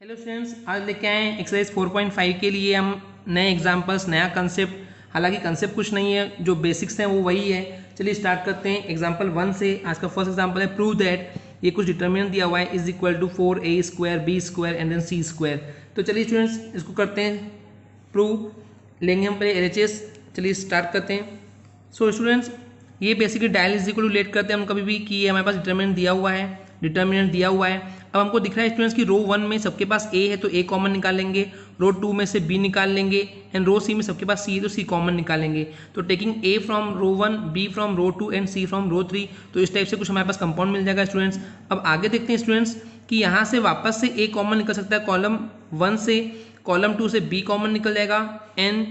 Hello students, आज लेके आए एक्सरसाइज 4.5 के लिए हम नए एग्जांपल्स, नया कंसेप्ट। हालांकि कंसेप्ट कुछ नहीं है, जो बेसिक्स हैं वो वही है। चलिए स्टार्ट करते हैं एग्जांपल 1 से। आज का फर्स्ट एग्जांपल है प्रूव दैट। ये कुछ डिटर्मिनेंट दिया हुआ है, is equal to 4a² b² and then c²। तो चलिए स्टूडेंट्स इसको करते हैं प्रूव। लेंगे हम पहले LHS। चलिए स्टार्ट करते हैं। सो स्टूडेंट्स ये basically dial is equal to let करते हैं हम कभी भी कि ये हमारे पास डिटर्मिनेंट दिया हुआ है। अब हमको दिख रहा है स्टूडेंट्स कि रो 1 में सबके पास A है तो A कॉमन निकाल लेंगे, रो 2 में से B निकाल लेंगे एंड रो C में सबके पास C है तो C कॉमन निकालेंगे। तो taking A from row 1, B from row 2 and C from row 3, तो इस टाइप से कुछ हमारे पास कंपाउंड मिल जाएगा स्टूडेंट्स। अब आगे देखते हैं स्टूडेंट्स कि यहाँ से वापस से A कॉमन निकल सकता है, कॉलम 1 से, कॉलम 2 से B कॉमन निकल जाएगा एंड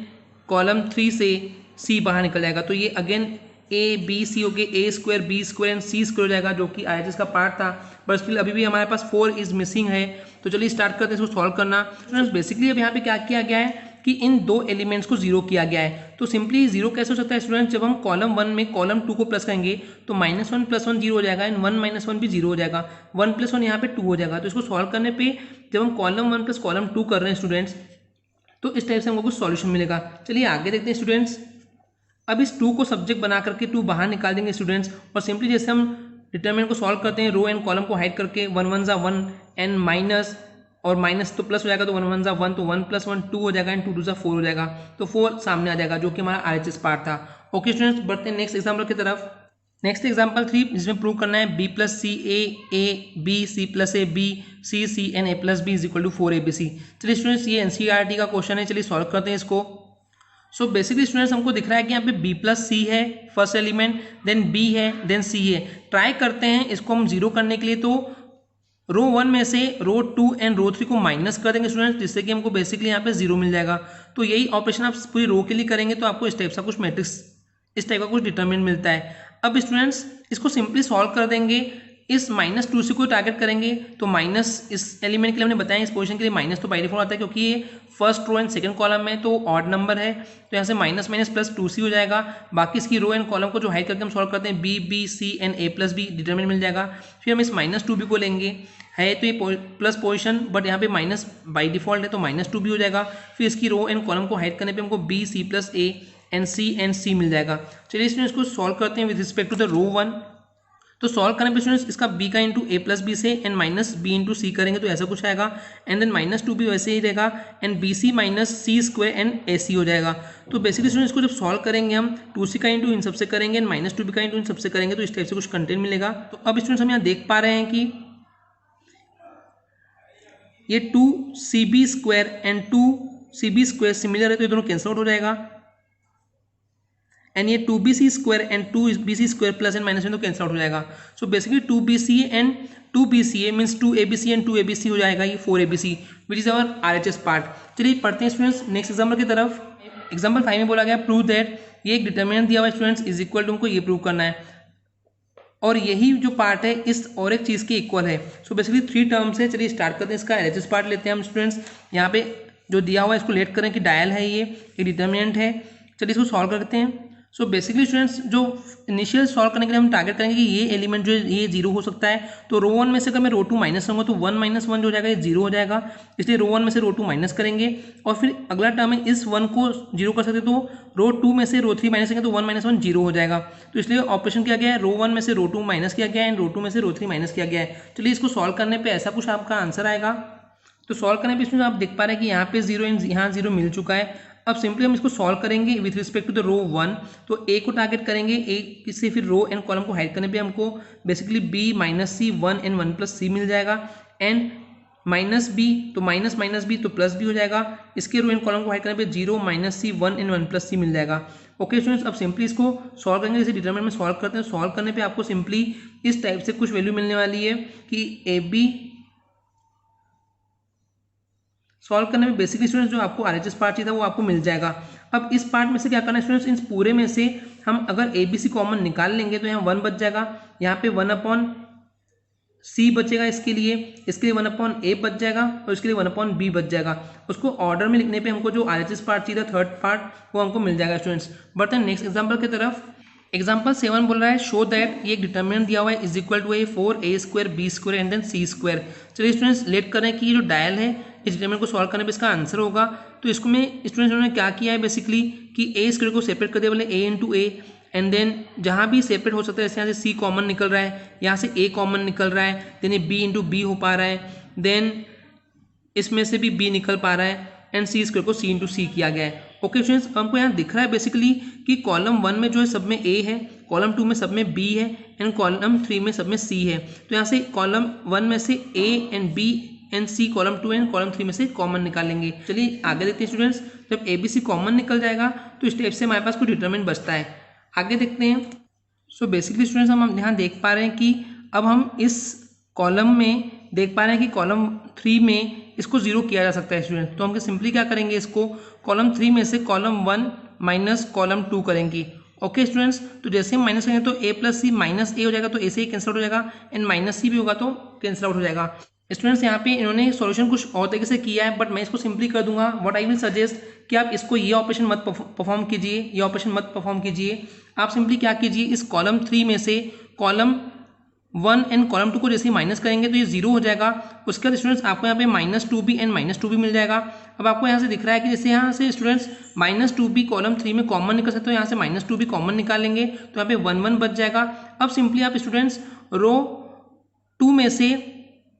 कॉलम 3 से C बाहर निकल जाएगा। तो ये अगेन A B C हो गए, A² B² एंड C² हो जाएगा, जो कि IHS का पार्ट था। बट स्टिल अभी भी हमारे पास 4 इज मिसिंग है। तो चलिए स्टार्ट करते हैं इसको सॉल्व करना। स्टूडेंट्स बेसिकली अब यहाँ पे क्या किया गया है कि इन दो एलिमेंट्स को जीरो किया गया है। तो सिंपली जीरो कैसे हो सकता है स्टूडेंट्स, जब हम कॉलम 1 में कॉलम 2 को प्लस करेंगे तो -1 + 1 जीरो हो जाएगा एंड 1 - 1 भी जीरो हो जाएगा, 1 + 1 यहाँ पे 2 हो जाएगा। तो इसको सॉल्व करने पे जब हम कॉलम 1 + कॉलम 2 कर रहे हैं स्टूडेंट्स, तो इस टाइप से हमको कुछ सॉल्यूशन मिलेगा। चलिए आगे देखते हैं स्टूडेंट्स। अब इस 2 को सब्जेक्ट बना करके 2 बाहर निकाल देंगे स्टूडेंट्स, और सिंपली जैसे हम डिटरमिनेंट को सॉल्व करते हैं रो एंड कॉलम को हाइड करके, 1 1 = 1 एंड माइनस, और माइनस तो प्लस हो जाएगा तो 1 1 = 1, तो 1 + 1 2 हो जाएगा एंड 2 2 = 4 हो जाएगा। तो 4 सामने आ जाएगा, जो कि हमारा RHS पार्ट था। ओके स्टूडेंट्स, बढ़ते हैं नेक्स्ट एग्जाम्पल की तरफ। नेक्स्ट एग्जाम्पल 3, जिसमें प्रूव करना है B + C A B C + A B C C and A + B = 4ABC। चलिए स्टूडेंट्स ये NCERT का क्वेश्चन है, चलिए सॉल्व करते हैं इसको। सो बेसिकली स्टूडेंट्स हमको दिख रहा है कि यहाँ पे B + C है फर्स्ट एलिमेंट, देन B है, देन C है। ट्राई करते हैं इसको हम जीरो करने के लिए। तो रो 1 में से रो 2 एंड रो 3 को माइनस कर देंगे स्टूडेंट्स, जिससे कि हमको बेसिकली यहाँ पे जीरो मिल जाएगा। तो यही ऑपरेशन आप पूरी रो के लिए करेंगे तो आपको इस टाइप का कुछ मैट्रिक्स, इस टाइप का कुछ डिटरमिनेंट मिलता है। अब स्टूडेंट्स इसको सिंपली सॉल्व कर देंगे। इस -2C को टारगेट करेंगे तो माइनस, इस एलिमेंट के लिए हमने बताया इस पोजीशन के लिए माइनस तो बाई डिफॉल्ट आता है, क्योंकि ये first row and second column में तो ऑड नंबर है, तो यहाँ से माइनस माइनस प्लस 2C हो जाएगा। बाकी इसकी रो एंड कॉलम को जो हाइड करके हम सॉल्व करते हैं B B C and A + B determinant मिल जाएगा। फिर हम इस -2B को लेंगे, है तो ये प्लस पोजीशन, बट यहाँ पे माइनस बाई डिफॉल्ट है तो -2B हो जाएगा। फिर इसकी रो एंड कॉलम को हाइड करने पे हमको B C + A and C मिल जाएगा। चलिए इसमें इसको सॉल्व करते हैं with respect to the row 1। तो सॉल्व करने पे स्टूडेंट्स इसका B का इंटू A + B से एंड -B × C करेंगे तो ऐसा कुछ आएगा, एंड देन -2B वैसे ही रहेगा and BC - C² and AC हो जाएगा। तो बेसिकली स्टूडेंट्स इसको जब सॉल्व करेंगे हम 2C का इंटू इन सबसे करेंगे एंड -2B का इंटू इन सबसे करेंगे तो इस टाइप से कुछ कंटेंट मिलेगा। तो अब स्टूडेंट्स हम यहाँ देख पा रहे हैं कि ये 2CB² एंड 2CB² सिमिलर है तो ये दोनों कैंसल आउट हो जाएगा, एंड ये 2BC² and 2BC² plus and minus में तो कैंसल आउट हो जाएगा। So basically 2BC and 2BCA means 2ABC and 2ABC हो जाएगा, ये 4ABC which is our RHS part. चलिए पढ़ते हैं स्टूडेंट्स नेक्स्ट एग्जाम्पल की तरफ। एग्जाम्पल 5 में बोला गया प्रूव दैट, ये एक डिटर्मिनेंट दिया हुआ है स्टूडेंट्स, इज इक्वल टू, हमको ये प्रूव करना है, और यही जो पार्ट है इस और एक चीज़ के इक्वल है। सो बेसिकली 3 टर्म्स है। चलिए स्टार्ट करते हैं, इसका LHS पार्ट लेते हैं हम स्टूडेंट्स। यहाँ पे जो दिया हुआ है इसको लेट करें कि डायल है, ये एक डिटर्मिनेंट है। चलिए इसको सॉल्व करते हैं। सो बेसिकली स्टूडेंट्स जो इनिशियल सॉल्व करने के लिए हम टारगेट करेंगे कि ये एलिमेंट जो है ये जीरो हो सकता है। तो रो 1 में से अगर मैं रो 2 माइनस करूँगा तो 1 - 1 जो हो जाएगा ये जीरो हो जाएगा, इसलिए रो 1 में से रो 2 माइनस करेंगे, और फिर अगला टर्म है इस 1 को जीरो कर सकते, तो रो 2 में से रो 3 माइनस करेंगे तो 1 - 1 जीरो हो जाएगा। तो इसलिए ऑपरेशन किया गया है, रो 1 में से रो 2 माइनस किया गया है एंड रो 2 में से रो 3 माइनस किया गया है। चलिए इसको सॉल्व करने पर ऐसा कुछ आपका आंसर आएगा। तो सॉल्व करने पर इसमें आप देख पा रहे हैं कि यहाँ पे जीरो एंड यहाँ जीरो मिल चुका है। अब सिंपली हम इसको सॉल्व करेंगे with respect to the row 1। तो A को टारगेट करेंगे, A से फिर रो एंड कॉलम को हाइड करने पे हमको basically B - C 1 and 1 + C मिल जाएगा, एंड -B तो -B तो +B हो जाएगा। इसके रो एंड कॉलम को हाइड करने पे 0 - C 1 एंड 1 + C मिल जाएगा। ओके स्टूडेंट्स, अब सिंपली इसको सॉल्व करेंगे, जैसे डिटरमिनेंट में सॉल्व करते हैं। सॉल्व करने पे आपको सिंपली इस टाइप से कुछ वैल्यू मिलने वाली है कि AB सॉल्व करने में बेसिकली स्टूडेंट्स जो आपको RHS पार्ट चाहिए था वो आपको मिल जाएगा। अब इस पार्ट में से क्या करना है स्टूडेंट्स, इन पूरे में से हम अगर ABC कॉमन निकाल लेंगे तो यहाँ 1 बच जाएगा, यहाँ पे 1/C बचेगा, इसके लिए 1/A बच जाएगा, और इसके लिए 1/B बच जाएगा। उसको ऑर्डर में लिखने पे हमको जो RHS पार्ट चाहिए था थर्ड पार्ट वो हमको मिल जाएगा स्टूडेंट्स। बढ़ते हैं नेक्स्ट एग्जाम्पल की तरफ। एग्जाम्पल 7 बोल रहा है शो दैट ये एक डिटर्मिनेंट दिया हुआ है is equal to A4 A² B² and then C²। चलिए स्टूडेंट्स लेट कर रहे हैं कि ये जो डायल है इस डिटर्मिनेंट को सॉल्व करने पे इसका आंसर होगा। तो इसको में स्टूडेंट्स उन्होंने क्या किया है बेसिकली कि A² को सेपरेट कर दिया, बोले A into A and then जहाँ भी सेपरेट हो सकता है, जैसे यहाँ से C कॉमन निकल रहा है, यहाँ से A कॉमन निकल रहा है, देन ये B इंटू B हो पा रहा है, देन इसमें से भी B निकल पा रहा है एंड C² को C इंटू C किया गया है। ओके स्टूडेंट्स, हमको यहाँ दिख रहा है बेसिकली कि कॉलम 1 में जो है सब में A है, कॉलम 2 में सब में B है एंड कॉलम 3 में सब में C है। तो यहाँ से कॉलम 1 में से A and B and C column 2 and column 3 में से कॉमन निकालेंगे। चलिए आगे देखते हैं स्टूडेंट्स, जब ABC कॉमन निकल जाएगा तो इस स्टेप से हमारे पास कोई डिटरमिनेंट बचता है। आगे देखते हैं। सो बेसिकली स्टूडेंट्स हम यहाँ देख पा रहे हैं कि अब हम इस कॉलम में देख पा रहे हैं कि कॉलम 3 में इसको 0 किया जा सकता है स्टूडेंट। तो हम सिंपली क्या करेंगे, इसको कॉलम 3 में से कॉलम 1 माइनस कॉलम 2 करेंगे। ओके स्टूडेंट्स, तो जैसे हम माइनस करेंगे तो A plus c minus A हो जाएगा, तो A से ही कैंसिल आउट हो जाएगा एंड माइनस C भी होगा तो कैंसिल आउट हो जाएगा। स्टूडेंट्स यहाँ पे इन्होंने सॉल्यूशन कुछ और तरीके से किया है, बट मैं इसको सिंपली कर दूंगा। व्हाट आई विल सजेस्ट कि आप इसको ये ऑपरेशन मत परफॉर्म कीजिए, ये ऑपरेशन मत परफॉर्म कीजिए। आप सिंपली क्या कीजिए, इस कॉलम 3 में से कॉलम 1 एंड कॉलम 2 को जैसे ही माइनस करेंगे तो ये 0 हो जाएगा। उसके बाद स्टूडेंट्स आपको यहाँ पे -2b एंड -2b मिल जाएगा। अब आपको यहाँ से दिख रहा है कि जैसे यहाँ से स्टूडेंट्स -2b कॉलम 3 में कॉमन निकल सकते हो, यहाँ से -2b कॉमन निकालेंगे तो यहाँ पे 1 1 बच जाएगा। अब सिंपली आप स्टूडेंट्स रो 2 में से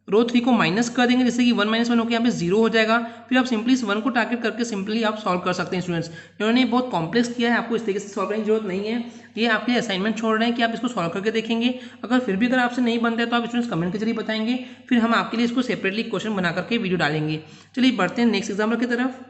रो 3 को माइनस कर देंगे, जैसे कि 1 - 1 होकर यहाँ पे 0 हो जाएगा। फिर आप सिंपली इस 1 को टारगेट करके सिंपली आप सॉल्व कर सकते हैं स्टूडेंट्स। इन्होंने बहुत कॉम्प्लेक्स किया है, आपको इस तरीके से सॉल्व करने की जरूरत नहीं है। ये आपके असाइनमेंट छोड़ रहे हैं कि आप इसको सॉल्व करके देखेंगे। अगर फिर भी अगर आपसे नहीं बनता है तो आप स्टूडेंट्स कमेंट के जरिए बताएंगे, फिर हम आपके लिए इसको सेपरेटली क्वेश्चन बना करके वीडियो डालेंगे। चलिए बढ़ते हैं नेक्स्ट एग्जाम्पल की तरफ।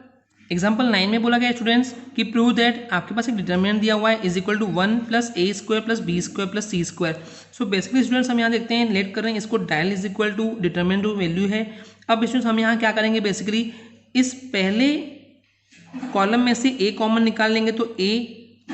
एग्जाम्पल 9 में बोला गया स्टूडेंट्स कि प्रूव दैट आपके पास एक डिटर्मिनेंट दिया हुआ है is equal to 1 + A² + B² + C²। So basically students हम यहाँ देखते हैं, लेट कर रहे हैं इसको dial is equal to determinant value है। अब स्टूडेंट्स हम यहाँ क्या करेंगे, बेसिकली इस पहले कॉलम में से A कॉमन निकाल लेंगे तो A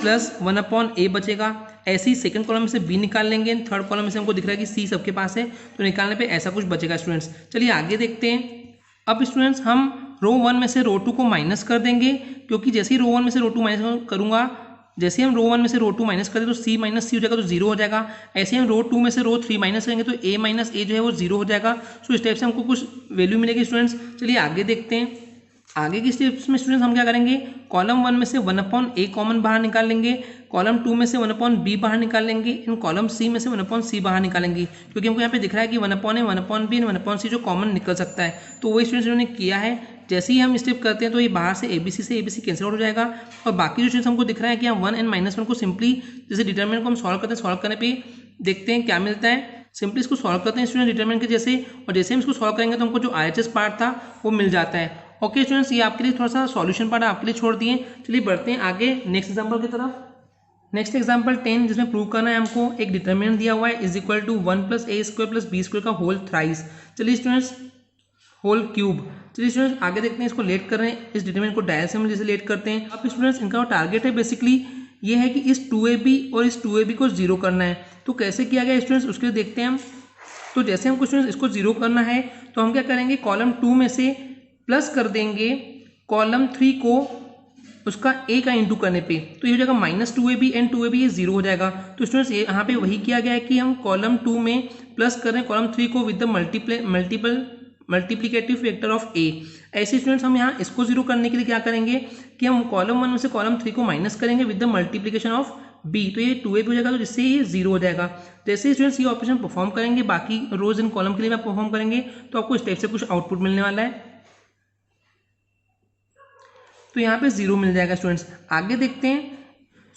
+ 1/A बचेगा। ऐसे ही सेकंड कॉलम में से B निकाल लेंगे, थर्ड कॉलम में से हमको दिख रहा है कि C सबके पास है तो निकालने पे ऐसा कुछ बचेगा स्टूडेंट्स। चलिए आगे देखते हैं। अब स्टूडेंट्स हम रो 1 में से रो 2 को माइनस कर देंगे, क्योंकि जैसे ही रो 1 में से रो 2 माइनस करूंगा, जैसे हम रो 1 में से रो 2 माइनस करें तो C - C हो जाएगा तो 0 हो जाएगा। ऐसे हम रो 2 में से रो 3 माइनस करेंगे तो A - A जो है वो 0 हो जाएगा। सो इस टाइप से हमको कुछ वैल्यू मिलेगी स्टूडेंट्स। चलिए आगे देखते हैं। आगे की स्टेप्स में स्टूडेंट्स हम क्या करेंगे, कॉलम 1 में से 1/A कॉमन बाहर निकाल लेंगे, कॉलम 2 में से 1/B बाहर निकाल लेंगे एंड कॉलम C में से 1/C बाहर निकालेंगे, क्योंकि हमको यहाँ पे दिख रहा है कि 1/A 1/B एंड 1/C जो कॉमन निकल सकता है। तो वही स्टूडेंट्स इन्होंने किया है। जैसे ही हम स्टेप करते हैं तो ये बाहर से ABC कैंसिल आउट हो जाएगा और बाकी जो स्टूडेंट्स हमको दिख रहा है कि हम 1 एंड -1 को सिंपली जैसे डिटरमिनेंट को हम सॉल्व करते हैं, सॉल्व करने पे देखते हैं क्या मिलता है। सिंपली इसको सॉल्व करते हैं स्टूडेंट डिटरमिनेंट के जैसे, और जैसे हम इसको सॉल्व करेंगे तो हमको जो RHS पार्ट था वो मिल जाता है। ओके स्टूडेंट्स, ये आपके लिए थोड़ा सा सॉल्यूशन पार्ट आपके लिए छोड़ दिए। चलिए बढ़ते हैं आगे नेक्स्ट एग्जांपल की तरफ। नेक्स्ट एग्जांपल 10 जिसमें प्रूव करना है हमको, एक डिटरमिनेंट दिया हुआ है is equal to 1 + A² + B² का होल थ्राइस। चलिए स्टूडेंट्स होल क्यूब। चलिए स्टूडेंट्स आगे देखते हैं, इसको लेट कर रहे हैं, इस डिटरमिनेंट को डायल से हम जैसे लेट करते हैं। अब स्टूडेंट्स इनका टारगेट है बेसिकली ये है कि इस 2AB और इस 2AB को 0 करना है। तो कैसे किया गया स्टूडेंट्स, उसके लिए देखते हैं हम। तो जैसे हमको स्टूडेंट्स इसको 0 करना है तो हम क्या करेंगे, कॉलम 2 में से प्लस कर देंगे कॉलम 3 को उसका A का इंटू करने पे, तो ये हो जाएगा -2AB एंड 2AB ये 0 हो जाएगा। तो स्टूडेंट्स यहाँ पे वही किया गया है कि हम कॉलम 2 में प्लस कर रहे हैं कॉलम 3 को with the multiplicative factor of A। ऐसे स्टूडेंट्स हम यहाँ इसको 0 करने के लिए क्या करेंगे कि हम कॉलम 1 में से कॉलम 3 को माइनस करेंगे with the multiplication of B, तो ये 2AB हो जाएगा, तो जिससे ये 0 हो जाएगा। जैसे स्टूडेंट्स ये ऑपरेशन परफॉर्म करेंगे, बाकी रोज इन कॉलम के लिए आप परफॉर्म करेंगे तो आपको इस टाइप से कुछ आउटपुट मिलने वाला है। तो यहाँ पे 0 मिल जाएगा स्टूडेंट्स। आगे देखते हैं।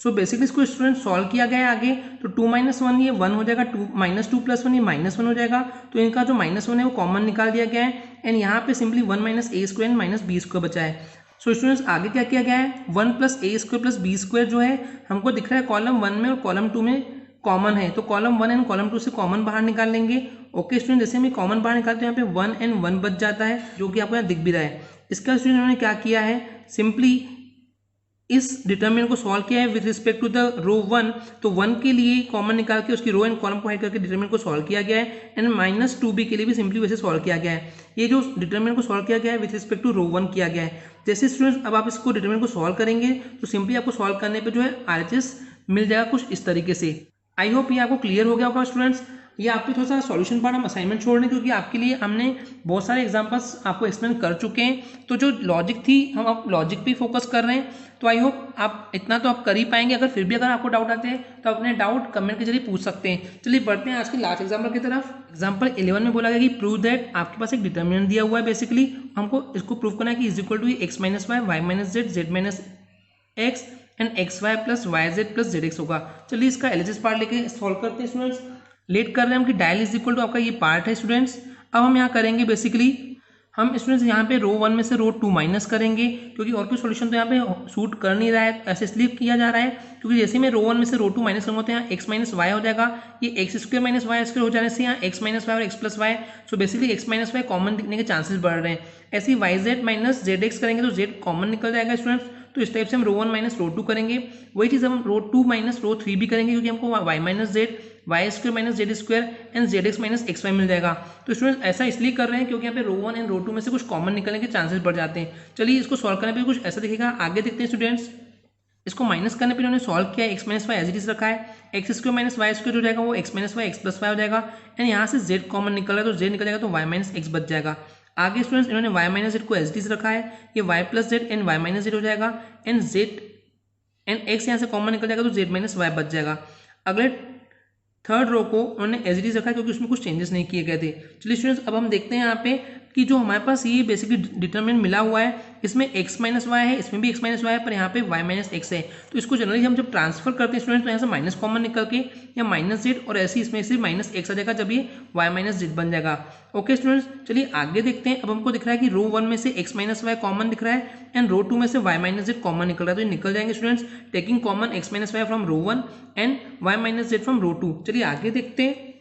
सो बेसिकली इसको स्टूडेंट सॉल्व किया गया है आगे, तो 2 - 1 ये 1 हो जाएगा, -2 + 1 ये -1 हो जाएगा। तो इनका जो -1 है वो कॉमन निकाल दिया गया है एंड यहाँ पे सिंपली 1 - A² एंड -B² बचा है। सो स्टूडेंट्स आगे क्या किया गया है, 1 + A² + B² जो है हमको दिख रहा है कॉलम 1 में और कॉलम 2 में कॉमन है, तो कॉलम 1 एंड कॉलम 2 से कॉमन बाहर निकाल लेंगे। ओके स्टूडेंट, जैसे हम कॉमन बाहर निकालते हैं यहाँ पे 1 एंड 1 बच जाता है, जो कि आपको यहाँ दिख भी रहा है। इसका स्टूडेंट उन्होंने क्या किया है, सिंपली इस डिटरमिनेंट को सॉल्व किया है with respect to the row 1, तो 1 के लिए कॉमन निकाल के उसकी रो एंड कॉलम को हाइड करके डिटरमिनेंट को सॉल्व किया गया है एंड -2b के लिए भी सिंपली वैसे सॉल्व किया गया है। ये जो डिटरमिनेंट को सॉल्व किया गया है विद रिस्पेक्ट टू रो 1 किया गया है। जैसे स्टूडेंट्स अब आप इसको डिटरमिनेंट को सॉल्व करेंगे तो सिंपली आपको सॉल्व करने पे जो है RHS मिल जाएगा कुछ इस तरीके से। आई होप ये आपको क्लियर हो गया होगा स्टूडेंट्स। ये आपके थोड़ा सा सॉल्यूशन पार्ट हम असाइनमेंट छोड़ रहे हैं क्योंकि आपके लिए हमने बहुत सारे एग्जांपल्स आपको एक्सप्लेन कर चुके हैं, तो जो लॉजिक थी हम अब लॉजिक पे फोकस कर रहे हैं। तो आई होप आप इतना तो आप कर ही पाएंगे। अगर फिर भी अगर आपको डाउट आते हैं तो अपने डाउट कमेंट के जरिए पूछ सकते हैं। चलिए बढ़ते हैं आज के लास्ट एग्जाम्पल की तरफ। एग्जाम्पल 11 में बोला गया कि प्रूव दैट, आपके पास एक डिटर्मिनेंट दिया हुआ है, बेसिकली हमको इसको प्रूव करना है कि is equal to x minus y, y minus z, z minus x and x y plus y z plus z x होगा। चलिए इसका एलएचएस पार्ट लेके सॉल्व करते हैं स्टूडेंट्स। लेट कर रहे हैं हम कि डायल इज इक्वल टू आपका ये पार्ट है स्टूडेंट्स। अब हम यहाँ करेंगे बेसिकली हम स्टूडेंट्स यहाँ पे रो 1 में से रो 2 माइनस करेंगे क्योंकि और कोई सॉल्यूशन तो यहाँ पे शूट कर नहीं रहा है। ऐसे इसलिए किया जा रहा है क्योंकि जैसे मैं रो 1 में से रो 2 माइनस करूँगा तो यहाँ एक्स माइनस वाई हो जाएगा। ये X square minus Y square हो जाने से यहाँ एक्स माइनस वाई और X plus Y, so basically X minus Y common दिखने के चांसेस बढ़ रहे हैं। ऐसे ही Y Z minus Z X करेंगे तो जेड कॉमन निकल जाएगा स्टूडेंट्स। तो इस टाइप से हम रो 1 माइनस रो 2 करेंगे। वही चीज़ हम रो 2 माइनस रो 3 भी करेंगे क्योंकि हमको Y minus Z Y square minus Z square and Z X minus X Y मिल जाएगा। तो स्टूडेंट ऐसा इसलिए कर रहे हैं क्योंकि यहाँ पे रो 1 एंड रो 2 में से कुछ कॉमन निकलने के चांसेस बढ़ जाते हैं। चलिए इसको सॉल्व करने पे कुछ ऐसा दिखेगा, आगे देखते हैं स्टूडेंट्स। इसको माइनस करने पे उन्होंने सॉल्व किया, x minus y as it is रखा है, x square minus Y square हो जाएगा वो x minus y x plus y हो जाएगा एंड यहाँ से जेड कॉमन निकल रहा है तो जेड निकल जाएगा तो वाई माइनस एक्स बच जाएगा। आगे स्टूडेंट्स इन्होंने वाई माइनस जेड को एज इट इज रखा है, ये y plus z and y minus z हो जाएगा एंड जेड एंड एक्स यहाँ से कॉमन निकल जाएगा तो जेड माइनस वाई बच जाएगा। अगले थर्ड रो को उन्होंने एज इट इज रखा है क्योंकि उसमें कुछ चेंजेस नहीं किए गए थे। चलिए स्टूडेंट्स अब हम देखते हैं यहाँ पे कि जो हमारे पास ये बेसिकली डिटरमिनेंट मिला हुआ है इसमें x माइनस वाई है, इसमें भी x माइनस वाई है, पर यहाँ पे y माइनस एक्स है। तो इसको जनरली हम जब ट्रांसफर करते हैं स्टूडेंट्स तो यहाँ से माइनस कॉमन निकल के या माइनस जेड और ऐसे इसमें से माइनस एक्स आ जाएगा जब ये y माइनस जेड बन जाएगा। ओके स्टूडेंट्स चलिए आगे देखते हैं। अब हमको दिख रहा है कि रो 1 में से x माइनस वाई कॉमन दिख रहा है एंड रो 2 में से y माइनस जेड कॉमन निकल रहा है, तो ये निकल जाएंगे students taking common x minus Y from row 1 and y minus Z from row 2। चलिए आगे देखते हैं।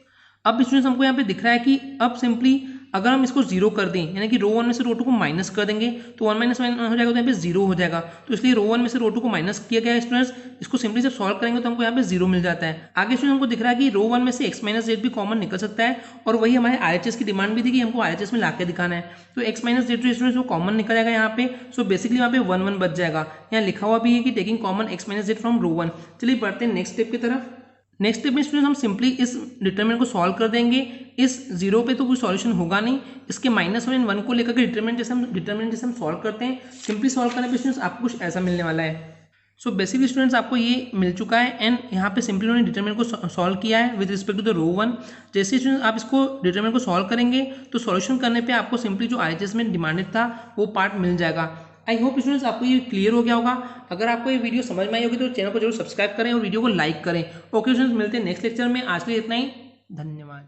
अब स्टूडेंट्स हमको यहाँ पे दिख रहा है कि अब सिंपली अगर हम इसको जीरो कर दें यानी कि रो 1 में से रो 2 को माइनस कर देंगे तो 1 माइनस 1 हो जाएगा तो यहाँ पे जीरो हो जाएगा। तो इसलिए रो 1 में से रो 2 को माइनस किया गया है स्टूडेंट्स। इसको सिंपली जब सॉल्व करेंगे तो हमको यहाँ पे जीरो मिल जाता है। आगे स्टूडेंट हमको दिख रहा है कि रो 1 में से एक्स माइनस जेड भी कॉमन निकल सकता है और वही हमारे आरएचएस की डिमांड भी थी कि हमको आरएचएस में ला के दिखाना है। तो एक्स माइनस जेड जो स्टूडेंट्स वो कॉमन निकल जाएगा यहाँ पे। सो बेसिकली यहाँ पे 1 1 बच जाएगा। यहाँ लिखा हुआ भी है कि taking common X minus Z from row 1। चलिए बढ़ते हैं नेक्स्ट स्टेप की तरफ। नेक्स्ट स्टेप में स्टूडेंट हम सिंपली इस डिटरमिनेंट को सॉल्व कर देंगे। इस जीरो पे तो कोई सॉल्यूशन होगा नहीं, इसके माइनस 1 1 को लेकर के डिटरमिनेंट जैसे हम सॉल्व करते हैं सिंपली सॉल्व करने पे स्टूडेंट्स आपको कुछ ऐसा मिलने वाला है। सो बेसिकली स्टूडेंट्स आपको ये मिल चुका है एंड यहाँ पे सिंपली उन्होंने डिटरमिनेंट को सॉल्व किया है with respect to the row 1। जैसे स्टूडेंट्स आप इसको डिटरमिनेंट को सॉल्व करेंगे तो सॉल्यूशन करने पे आपको सिंपली जो आरएचएस में डिमांडेड था वो पार्ट मिल जाएगा। आई होप स्टूडेंट्स आपको ये क्लियर हो गया होगा। अगर आपको ये वीडियो समझ में आई होगी तो चैनल को जरूर सब्सक्राइब करें और वीडियो को लाइक करें। ओके स्टूडेंट्स मिलते हैं नेक्स्ट लेक्चर में। आज के लिए इतना ही, धन्यवाद।